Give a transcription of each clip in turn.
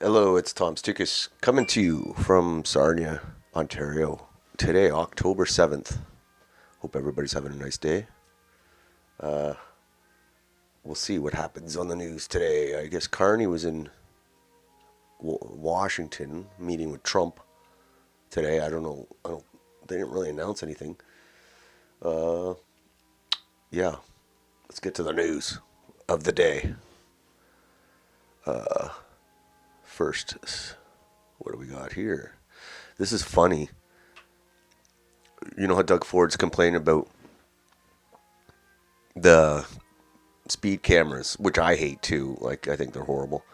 Hello, it's Tom Stoukas coming to you from Sarnia, Ontario. Today, October 7th. Hope everybody's having a nice day. We'll see what happens on the news today. I guess Carney was in Washington meeting with Trump today. I don't know. They didn't really announce anything. Uh, yeah, let's get to the news of the day. First, what do we got here? This is funny. You know how Doug Ford's complaining about the speed cameras, which I hate too. Like, I think they're horrible.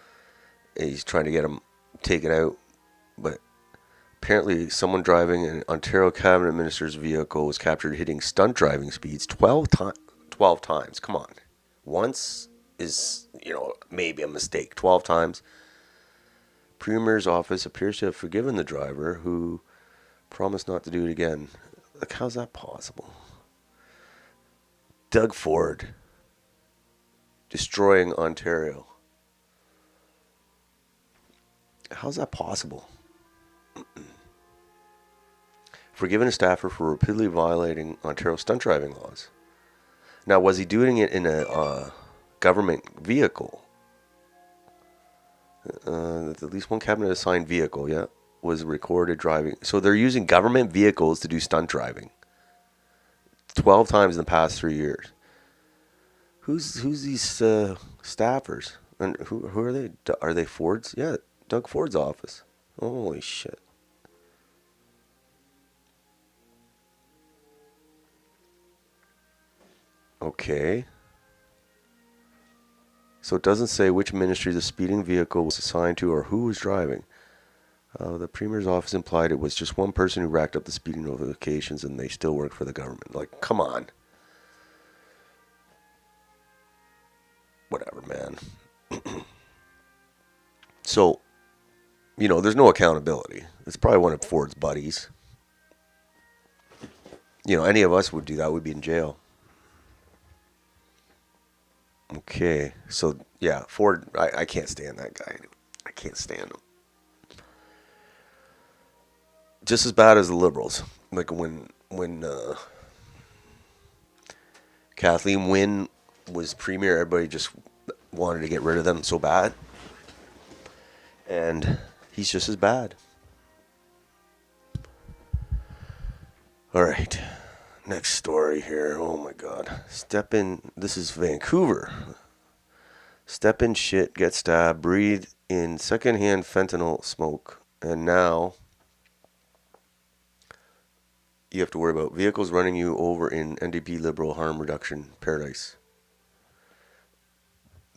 He's trying to get them taken out, but apparently someone driving an Ontario cabinet minister's vehicle was captured hitting stunt driving speeds 12 times. 12 times. Come on. Once is, maybe a mistake. 12 times. Premier's office appears to have forgiven the driver who promised not to do it again. Like, how's that possible? Doug Ford destroying Ontario. How's that possible? Forgiven a staffer for repeatedly violating Ontario stunt driving laws. Now, was he doing it in a government vehicle? At least one cabinet assigned vehicle, was recorded driving. So they're using government vehicles to do stunt driving. 12 times in the past 3 years. Who's these staffers? And who are they? Are they Ford's? Yeah, Doug Ford's office. Holy shit. Okay. So it doesn't say which ministry the speeding vehicle was assigned to or who was driving. The Premier's office implied it was just one person who racked up the speeding notifications and they still work for the government. Like, come on. Whatever, man. So, there's no accountability. It's probably one of Ford's buddies. Any of us would do that. We'd be in jail. Okay, so yeah, Ford. I can't stand that guy. I can't stand him. Just as bad as the Liberals. Like when Kathleen Wynne was premier, everybody just wanted to get rid of them so bad, and he's just as bad. All right. Next story here. Oh my God. This is Vancouver. Step in shit, get stabbed, breathe in secondhand fentanyl smoke, and now you have to worry about vehicles running you over in NDP Liberal harm reduction paradise.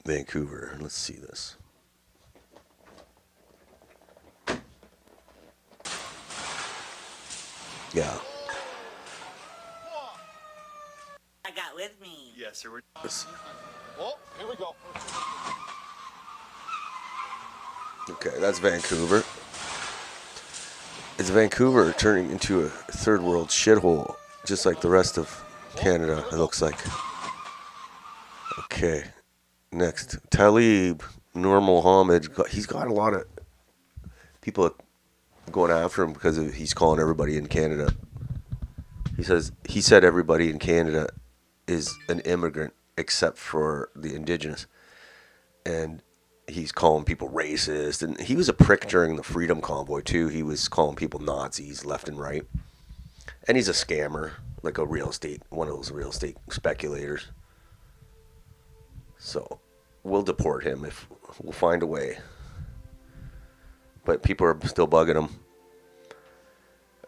Vancouver. Let's see this. Yeah. I got with me. Yes, sir. Oh, here we go. Okay, that's Vancouver. It's Vancouver turning into a third world shithole, just like the rest of Canada, it looks like. Okay, next. Talib Nur Mohammed. He's got a lot of people going after him because he's calling everybody in Canada. He said everybody in Canada is an immigrant except for the Indigenous. And he's calling people racist. And he was a prick during the Freedom Convoy, too. He was calling people Nazis left and right. And he's a scammer, like one of those real estate speculators. So we'll deport him if we'll find a way. But people are still bugging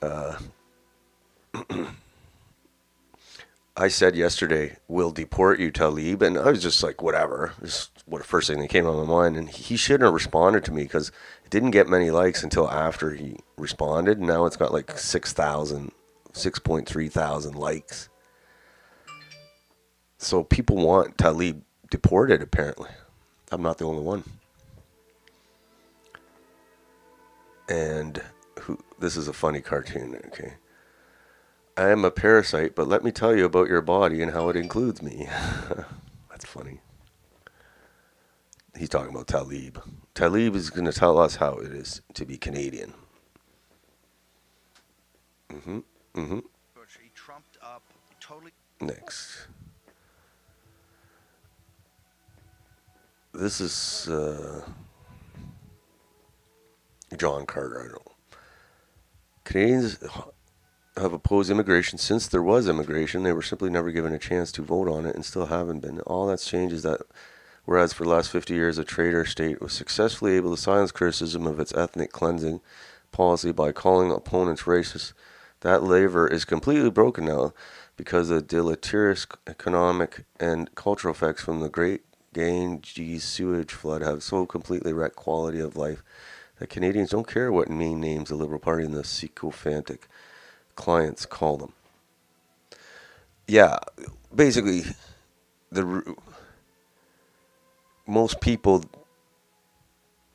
him. I said yesterday, we'll deport you, Talib, and I was just like, whatever. Just what the first thing that came on my mind, and he shouldn't have responded to me because it didn't get many likes until after he responded, and now it's got like 6.3 thousand likes. So people want Talib deported, apparently. I'm not the only one. And this is a funny cartoon, okay? I am a parasite, but let me tell you about your body and how it includes me. That's funny. He's talking about Talib. Talib is going to tell us how it is to be Canadian. He trumped up totally. Next. This is John Carter. I don't know. Canadians have opposed immigration since there was immigration. They were simply never given a chance to vote on it and still haven't been. All that's changed is that whereas for the last 50 years a traitor state was successfully able to silence criticism of its ethnic cleansing policy by calling opponents racist, that lever is completely broken now because the deleterious economic and cultural effects from the Great Ganges sewage flood have so completely wrecked quality of life that Canadians don't care what main names the Liberal Party and the sycophantic clients call them. Yeah, basically, most people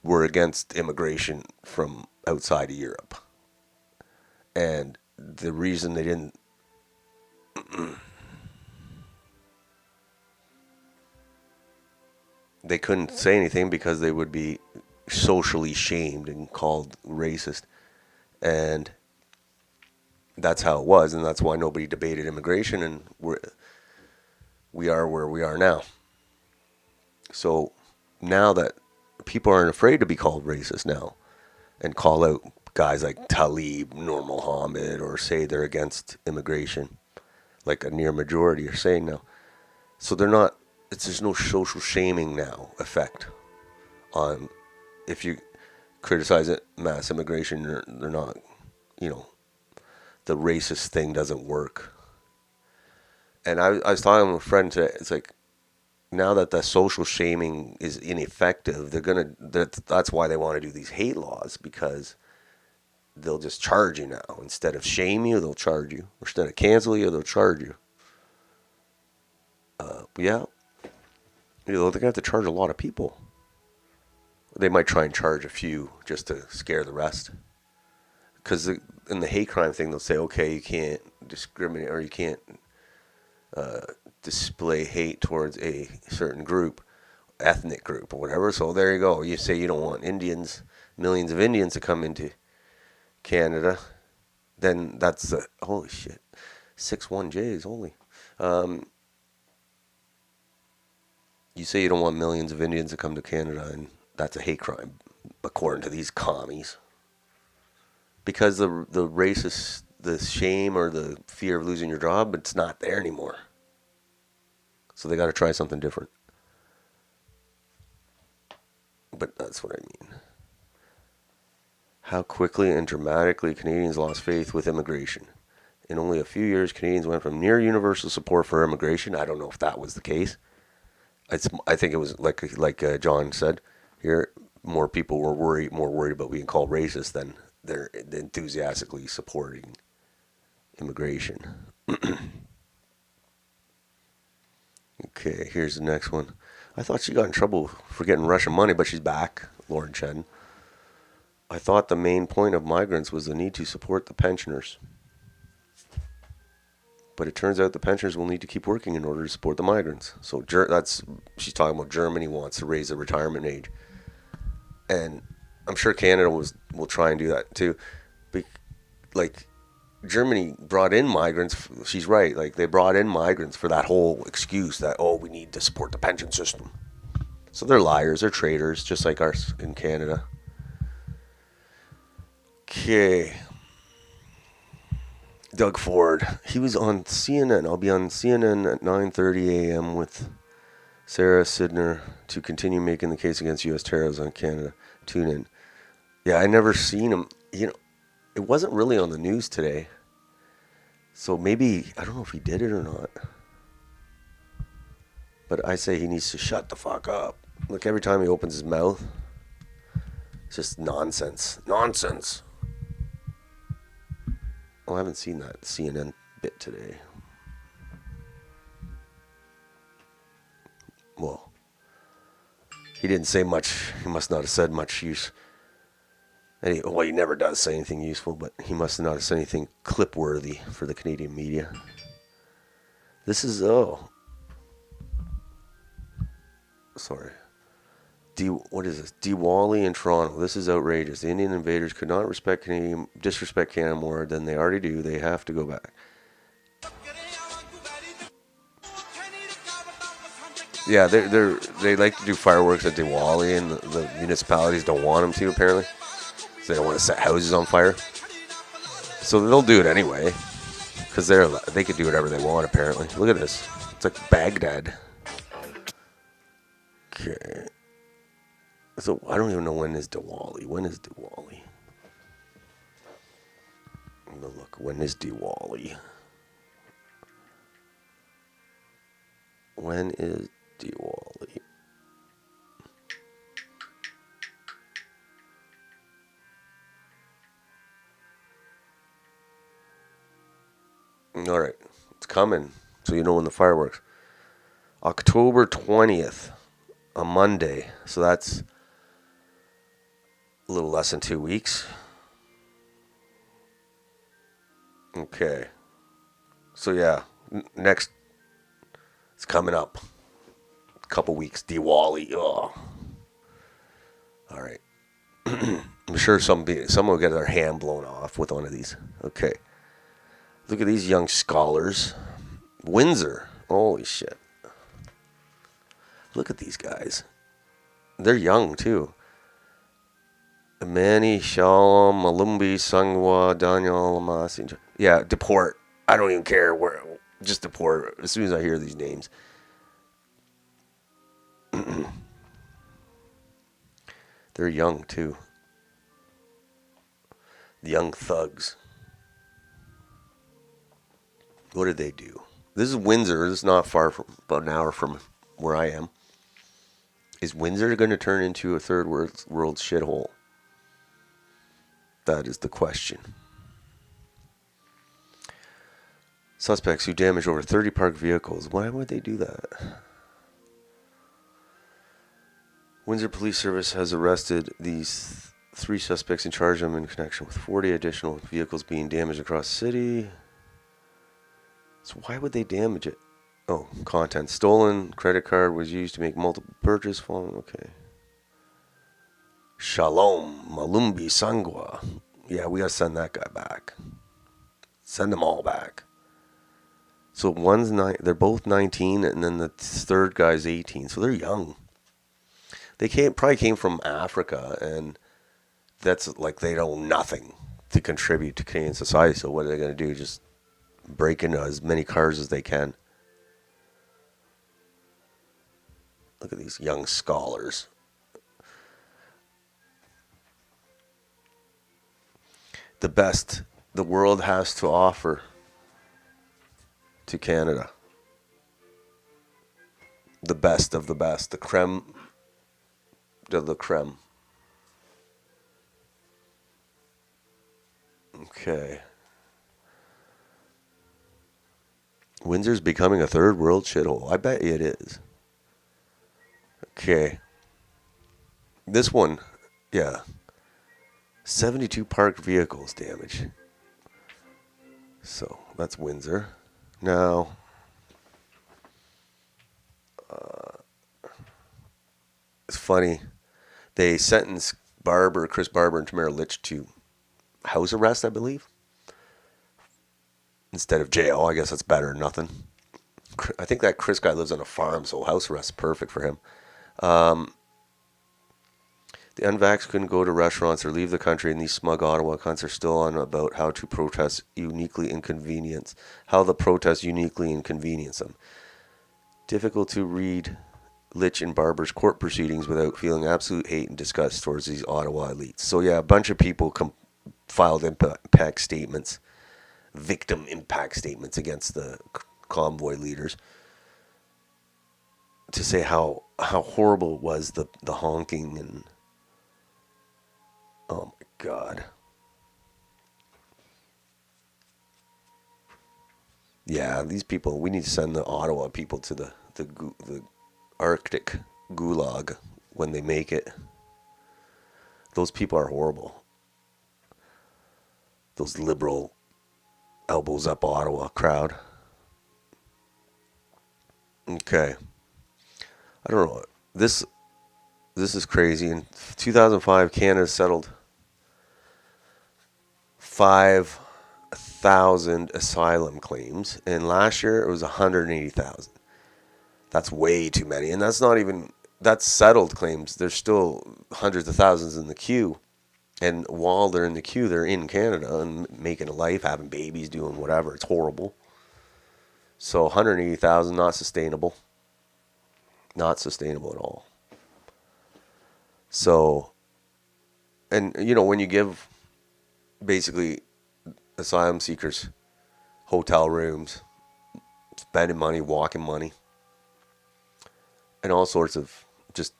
were against immigration from outside of Europe. And the reason they didn't they couldn't say anything because they would be socially shamed and called racist. And that's how it was, and that's why nobody debated immigration, and we are where we are now. So now that people aren't afraid to be called racist now and call out guys like Talib, Nur Mohammed, or say they're against immigration, like a near majority are saying now. So they're not, there's no social shaming now effect on if you criticize it, mass immigration, they're not, the racist thing doesn't work. And I was talking with a friend today, it's like, now that the social shaming is ineffective, that's why they want to do these hate laws, because they'll just charge you now. Instead of shame you, they'll charge you. Or instead of cancel you, they'll charge you. Yeah. They're going to have to charge a lot of people. They might try and charge a few just to scare the rest. Because in the hate crime thing, they'll say, okay, you can't discriminate or you can't display hate towards a certain group, ethnic group or whatever. So there you go. You say you don't want Indians, millions of Indians to come into Canada. Then that's, holy shit, 61Js, holy. You say you don't want millions of Indians to come to Canada, and that's a hate crime, according to these commies. Because the racist, the shame or the fear of losing your job, it's not there anymore. So they got to try something different. But that's what I mean. How quickly and dramatically Canadians lost faith with immigration. In only a few years, Canadians went from near universal support for immigration. I don't know if that was the case. I think it was like John said here. More people were more worried about being called racist than they're enthusiastically supporting immigration. Okay, here's the next one. I thought she got in trouble for getting Russian money, but she's back, Lauren Chen. I thought the main point of migrants was the need to support the pensioners. But it turns out the pensioners will need to keep working in order to support the migrants. So she's talking about Germany wants to raise the retirement age. And I'm sure Canada will try and do that too. Like, Germany brought in migrants. She's right. Like, they brought in migrants for that whole excuse that, we need to support the pension system. So they're liars. They're traitors, just like ours in Canada. Okay. Doug Ford. He was on CNN. I'll be on CNN at 9:30 a.m. with Sarah Sidner to continue making the case against U.S. tariffs on Canada. Tune in. Yeah, I never seen him. It wasn't really on the news today. So maybe, I don't know if he did it or not. But I say he needs to shut the fuck up. Look, every time he opens his mouth, it's just nonsense. Nonsense. Oh, I haven't seen that CNN bit today. Well, he didn't say much. He must not have said much use. He never does say anything useful, but he must not have said anything clip-worthy for the Canadian media. This is, sorry. What is this? Diwali in Toronto. This is outrageous. The Indian invaders could not disrespect Canada more than they already do. They have to go back. Yeah, they like to do fireworks at Diwali, and the municipalities don't want them to, apparently. So they don't want to set houses on fire. So they'll do it anyway, because they could do whatever they want, apparently. Look at this. It's like Baghdad. Okay. So I don't even know when is Diwali. When is Diwali? I'm gonna look. When is Diwali? When is Diwali? All right, it's coming. So you know when the fireworks. October 20th, a Monday. So that's a little less than 2 weeks. Okay. So yeah, next, it's coming up. A couple weeks. Diwali. Oh. All right. I'm sure someone will get their hand blown off with one of these. Okay. Look at these young scholars. Windsor. Holy shit. Look at these guys. They're young too. Manny, Shalom, Malumbi, Sangwa, Daniel, Lamasi. Yeah, deport. I don't even care where. Just deport as soon as I hear these names. They're young too. The young thugs. What did they do? This is Windsor. This is not far from, about an hour from where I am. Is Windsor going to turn into a third world shithole? That is the question. Suspects who damaged over 30 parked vehicles. Why would they do that? Windsor Police Service has arrested these 3 suspects and charged them in connection with 40 additional vehicles being damaged across the city. So why would they damage it? Oh, content. Stolen credit card was used to make multiple purchases. Okay. Shalom, Malumbi, Sangwa. Yeah, we gotta send that guy back. Send them all back. So they're both 19, and then the third guy's 18. So they're young. They probably came from Africa, and that's like they know nothing to contribute to Canadian society. So what are they gonna do? Just break into as many cars as they can. Look at these young scholars. The best the world has to offer to Canada. The best of the best. The creme de la creme. Okay. Windsor's becoming a third world shithole. I bet it is. Okay. This one, yeah. 72 parked vehicles damaged. So, that's Windsor. Now, it's funny. They sentenced Chris Barber and Tamara Litch to house arrest, I believe. Instead of jail. I guess that's better than nothing. I think that Chris guy lives on a farm, so house arrest is perfect for him. The unvaxxed couldn't go to restaurants or leave the country, and these smug Ottawa cunts are still on about how the protests uniquely inconvenience them. Difficult to read Litch and Barber's court proceedings without feeling absolute hate and disgust towards these Ottawa elites. So yeah, a bunch of people filed impact statements, victim impact statements against the convoy leaders to say how horrible it was, the honking and oh my God. Yeah, these people, we need to send the Ottawa people to the Arctic gulag when they make it. Those people are horrible. Those liberal elbows up Ottawa crowd. Okay. I don't know. This this is crazy. In 2005, Canada settled 5,000 asylum claims, and last year it was 180,000. That's way too many, and that's settled claims. There's still hundreds of thousands in the queue, and while they're in the queue, they're in Canada and making a life, having babies, doing whatever. It's horrible. So 180,000, not sustainable. Not sustainable at all. So, and when you give basically asylum seekers hotel rooms, spending money, walking money, and all sorts of just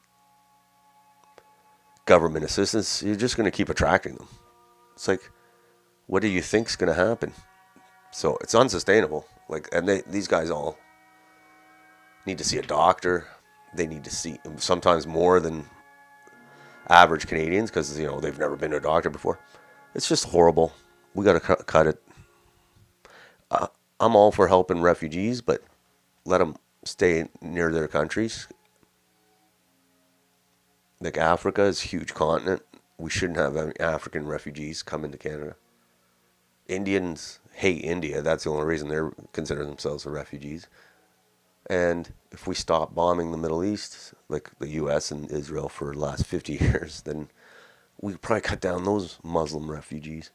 government assistance, you're just going to keep attracting them. It's like, what do you think's going to happen? So it's unsustainable. And these guys all need to see a doctor. They need to see sometimes more than average Canadians because they've never been to a doctor before. It's just horrible. We got to cut it. I'm all for helping refugees, but let them stay near their countries. Like Africa is a huge continent. We shouldn't have any African refugees come into Canada. Indians hate India. That's the only reason they're considering themselves refugees. And if we stop bombing the Middle East, like the U.S. and Israel for the last 50 years, then we could probably cut down those Muslim refugees.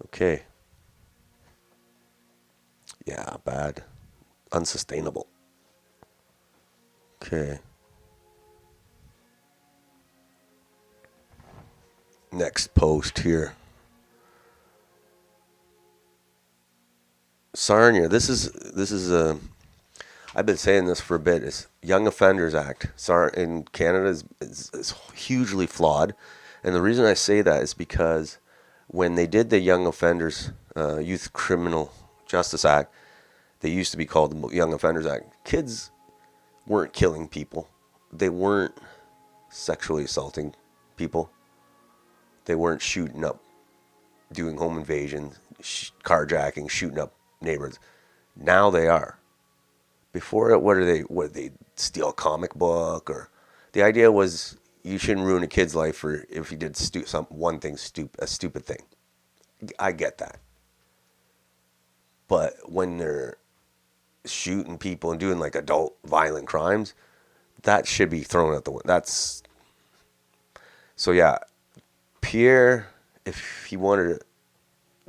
Okay. Yeah, bad. Unsustainable. Okay. Next post here. Sarnia. This is I've been saying this for a bit. It's Young Offenders Act. In Canada is hugely flawed, and the reason I say that is because when they did the Young Offenders Youth Criminal Justice Act, they used to be called the Young Offenders Act. Kids weren't killing people. They weren't sexually assaulting people. They weren't shooting up, doing home invasions, carjacking, shooting up neighborhoods. Now they are. Before it, what did they steal a comic book? Or the idea was you shouldn't ruin a kid's life for if he did a stupid thing. I get that. But when they're shooting people and doing like adult violent crimes, that should be thrown out the window. So yeah, Pierre, if he wanted to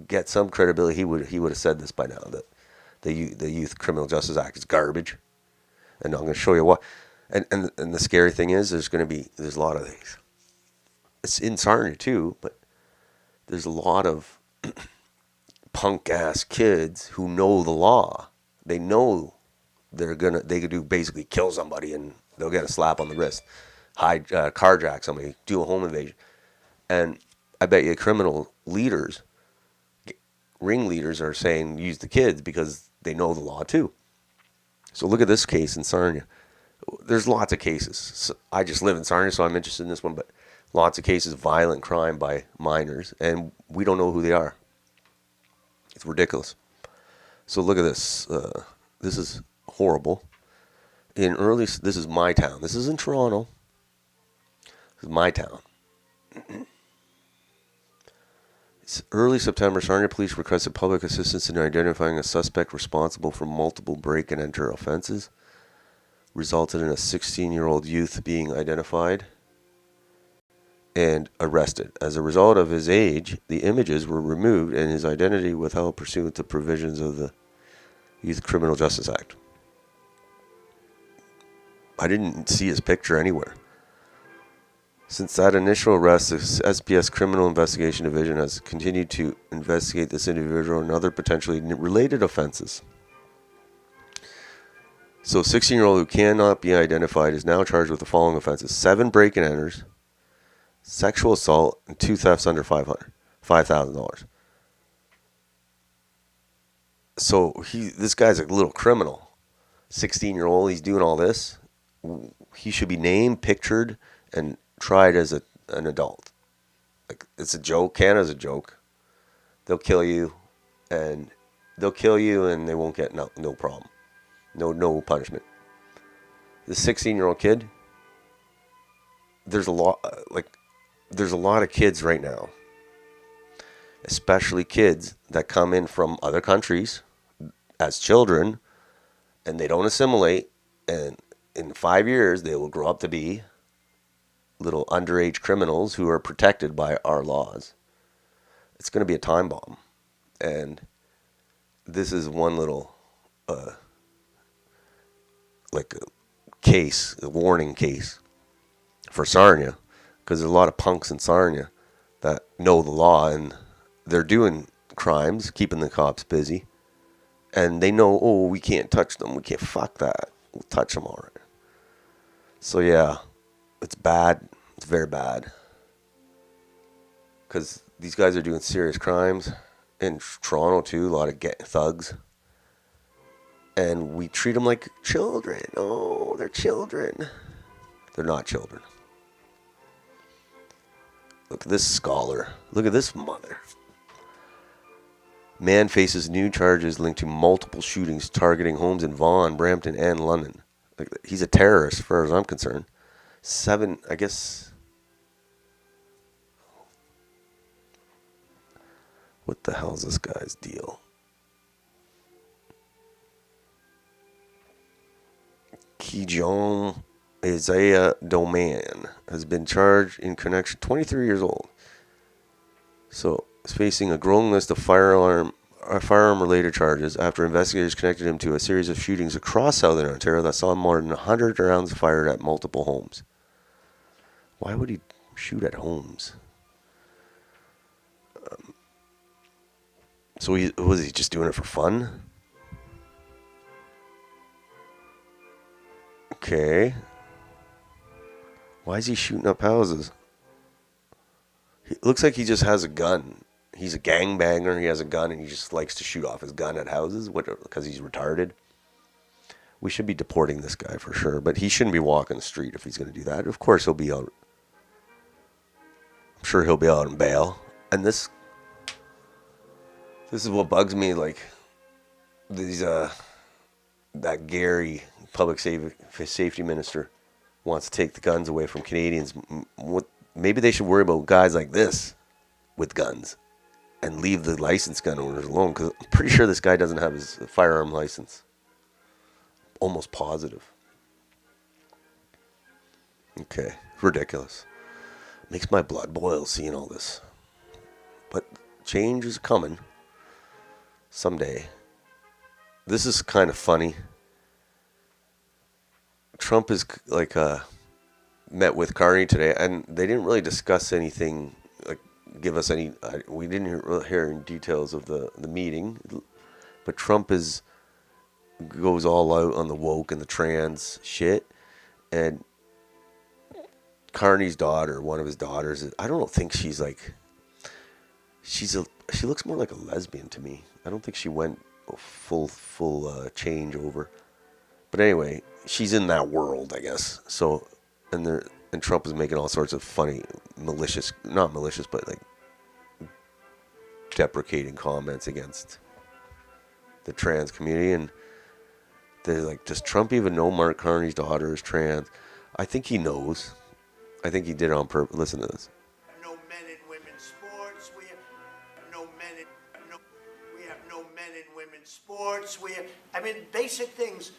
get some credibility, he would have said this by now, that the Youth Criminal Justice Act is garbage, and I'm going to show you why. And the scary thing is, there's a lot of these. It's in Sarnia too, but there's a lot of punk ass kids who know the law. They know they could do basically kill somebody and they'll get a slap on the wrist, carjack somebody, do a home invasion, and I bet you criminal leaders, ringleaders are saying use the kids because they know the law too. So look at this case in Sarnia. There's lots of cases. So I just live in Sarnia, so I'm interested in this one, but lots of cases of violent crime by minors, and we don't know who they are. It's ridiculous. So look at this. This is horrible. This is my town. This is in Toronto. This is my town. Early September, Sarnia police requested public assistance in identifying a suspect responsible for multiple break-and-enter offenses. Resulted in a 16-year-old youth being identified and arrested. As a result of his age, the images were removed and his identity withheld pursuant to provisions of the Youth Criminal Justice Act. I didn't see his picture anywhere. Since that initial arrest, the SPS Criminal Investigation Division has continued to investigate this individual and other potentially related offenses. So a 16-year-old who cannot be identified is now charged with the following offenses: 7 break-and-enters, sexual assault, and 2 thefts under $5,000. So this guy's a little criminal. 16-year-old, he's doing all this. He should be named, pictured, and tried as an adult. Like, it's a joke. Canada's a joke. They'll kill you, and they won't get no problem. No punishment. The 16-year-old kid, there's a lot there's a lot of kids right now, especially kids that come in from other countries as children, and they don't assimilate, and in 5 years they will grow up to be little underage criminals who are protected by our laws. It's going to be a time bomb, and this is one little like a case, a warning case for Sarnia, because there's a lot of punks in Sarnia that know the law, and they're doing crimes, keeping the cops busy, and they know, oh, we can't touch them, we can't, fuck that, we'll touch them all right. So yeah, it's bad, it's very bad, because these guys are doing serious crimes in Toronto too, a lot of thugs, and we treat them like children. Oh, they're children. They're not children. Look at this scholar. Look at this mother. Man faces new charges linked to multiple shootings targeting homes in Vaughan, Brampton, and London. Like, he's a terrorist, as far as I'm concerned. 7, I guess. What the hell's this guy's deal? Kijong Isaiah Doman has been charged in connection, 23 years old. So is facing a growing list of firearm-related charges after investigators connected him to a series of shootings across southern Ontario that saw more than 100 rounds fired at multiple homes. Why would he shoot at homes? So was he just doing it for fun? Okay. Why is he shooting up houses? It looks like he just has a gun. He's a gangbanger. He has a gun, and he just likes to shoot off his gun at houses because he's retarded. We should be deporting this guy for sure, but he shouldn't be walking the street if he's going to do that. Of course, he'll be out. I'm sure he'll be out on bail. And this is what bugs me. Like these, that Gary, public safety minister, wants to take the guns away from Canadians. Maybe they should worry about guys like this with guns and leave the licensed gun owners alone, because I'm pretty sure this guy doesn't have his firearm license. Almost positive. Okay, ridiculous. Makes my blood boil seeing all this. But change is coming someday. This is kind of funny. Trump is like met with Carney today, and they didn't really discuss anything, like give us any. We didn't hear any details of the meeting, but Trump goes all out on the woke and the trans shit, and Carney's daughter, one of his daughters, I don't think she's like. She looks more like a lesbian to me. I don't think she went full change over. But anyway, she's in that world, I guess. So, and Trump is making all sorts of funny, not malicious, but like deprecating comments against the trans community. And they're like, does Trump even know Mark Carney's daughter is trans? I think he knows. I think he did it on purpose. Listen to this. No men in women's sports. We have no men in women's sports. Basic things.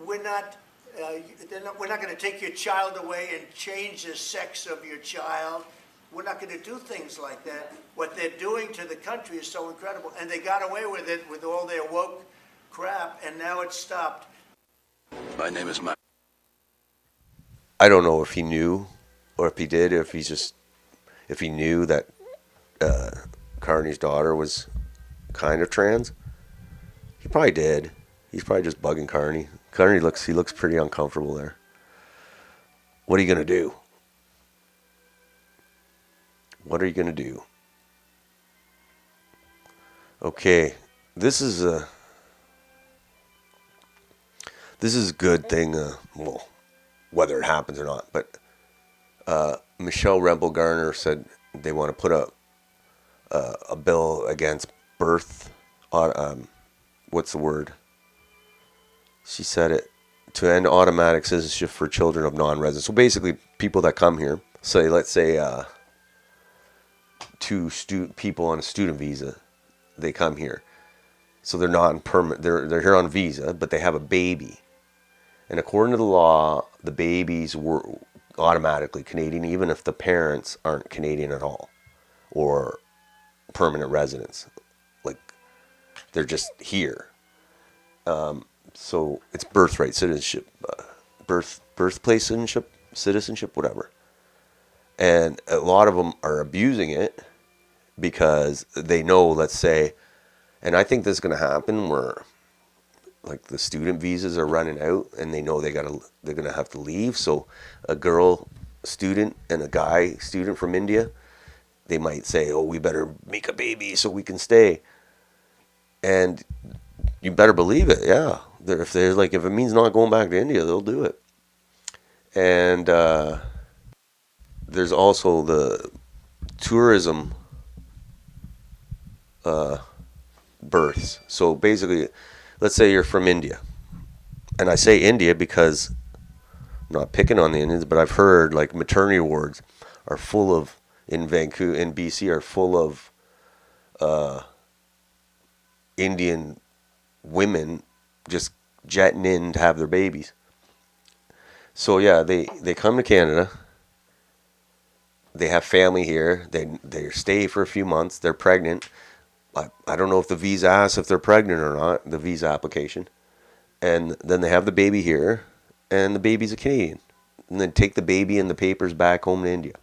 We're not going to take your child away and change the sex of your child. We're not going to do things like that. What they're doing to the country is so incredible, and they got away with it with all their woke crap, and now it's stopped. My name is Matt. I don't know if he knew, or if he did, if he knew that Carney's daughter was kind of trans. He probably did. He's probably just bugging Carney. Carney looks pretty uncomfortable there. What are you gonna do? What are you gonna do? Okay, this is a good thing. Well, whether it happens or not, but Michelle Rempel Garner said they want to put a bill against birth. What's the word? She said it, to end automatic citizenship for children of non-residents. So basically, people that come here say, let's say, two people on a student visa, they come here. So they're non-permanent. They're here on visa, but they have a baby. And according to the law, the babies were automatically Canadian, even if the parents aren't Canadian at all, or permanent residents. Like, they're just here. So it's birthright citizenship, birthplace citizenship, whatever. And a lot of them are abusing it because they know, let's say, and I think this is going to happen where, like, the student visas are running out and they know they're going to have to leave. So a girl student and a guy student from India, they might say, oh, we better make a baby so we can stay. And you better believe it, yeah. If it means not going back to India, they'll do it. And there's also the tourism births. So basically, let's say you're from India. And I say India because I'm not picking on the Indians, but I've heard like maternity wards are full of, in Vancouver, in BC, are full of Indian women just jetting in to have their babies. So yeah, they come to Canada. They have family here. They stay for a few months. They're pregnant. I don't know if the visa asks if they're pregnant or not, the visa application. And then they have the baby here, and the baby's a Canadian. And then take the baby and the papers back home to India.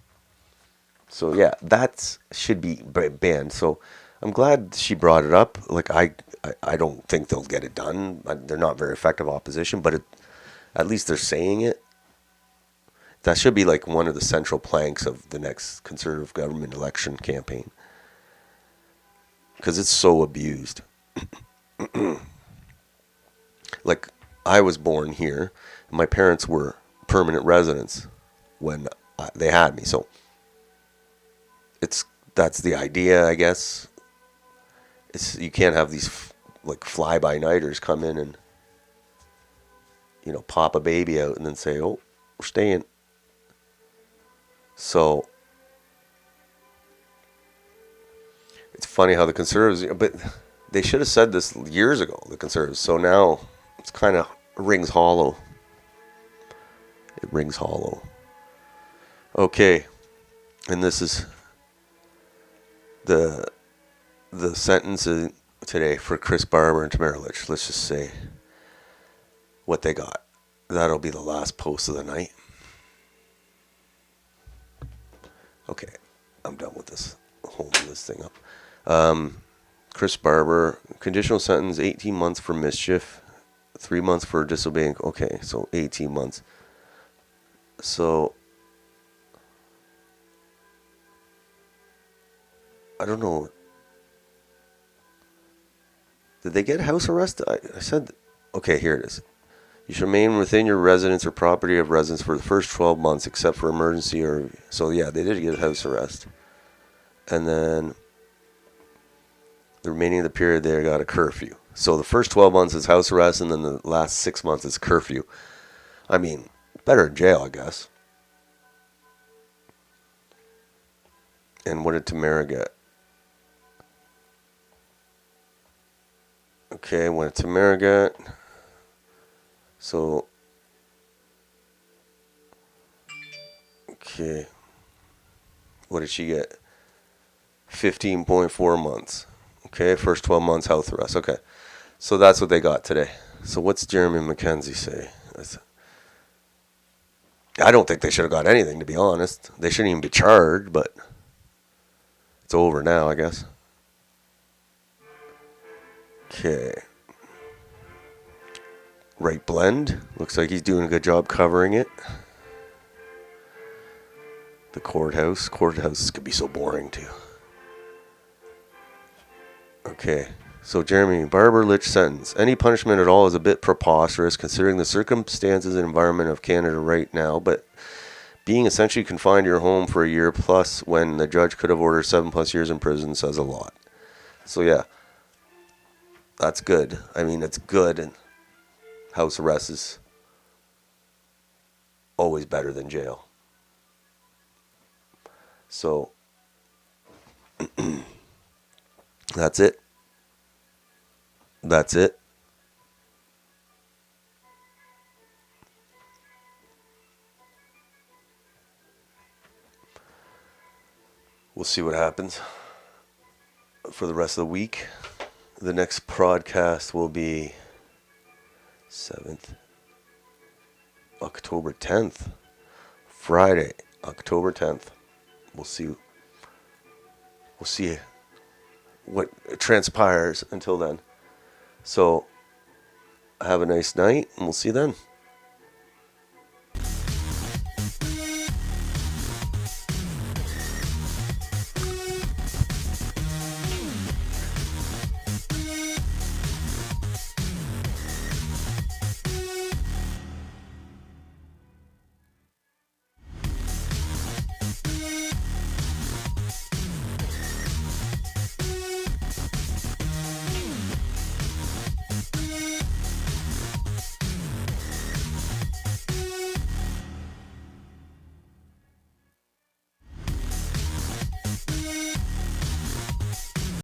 So yeah, that should be banned. So I'm glad she brought it up. Like, I don't think they'll get it done. They're not very effective opposition, but at least they're saying it. That should be like one of the central planks of the next Conservative government election campaign. Because it's so abused. Like, I was born here. And my parents were permanent residents when they had me. So that's the idea, I guess. You can't have these like fly-by-nighters come in and, pop a baby out and then say, oh, we're staying. So it's funny how the Conservatives, but they should have said this years ago, the Conservatives. So now it's kind of rings hollow. It rings hollow. Okay. And this is the sentence today for Chris Barber and Tamara Lich. Let's just say what they got. That'll be the last post of the night. Okay, I'm done with this. Holding this thing up. Chris Barber, conditional sentence, 18 months for mischief, 3 months for disobeying. Okay, so 18 months. So I don't know. Did they get house arrest? I said, okay, here it is. You should remain within your residence or property of residence for the first 12 months, except for emergency or... So, yeah, they did get house arrest. And then the remaining of the period, they got a curfew. So the first 12 months is house arrest, and then the last 6 months is curfew. I mean, better in jail, I guess. And what did Tamara get? Okay, what did Tamara get? So, okay. What did she get? 15.4 months. Okay, first 12 months house arrest. Okay, so that's what they got today. So what's Jeremy McKenzie say? I don't think they should have got anything, to be honest. They shouldn't even be charged, but it's over now, I guess. Okay. Right blend. Looks like he's doing a good job covering it. The courthouse. Courthouse could be so boring, too. Okay. So, Jeremy, Barber Lich sentence. Any punishment at all is a bit preposterous considering the circumstances and environment of Canada right now, but being essentially confined to your home for a year plus when the judge could have ordered 7+ years in prison says a lot. So, yeah. That's good. I mean, it's good, and house arrest is always better than jail. So that's it. That's it. We'll see what happens for the rest of the week. The next podcast will be 7th, October 10th. Friday, October 10th. We'll see. We'll see what transpires until then. So have a nice night, and we'll see you then.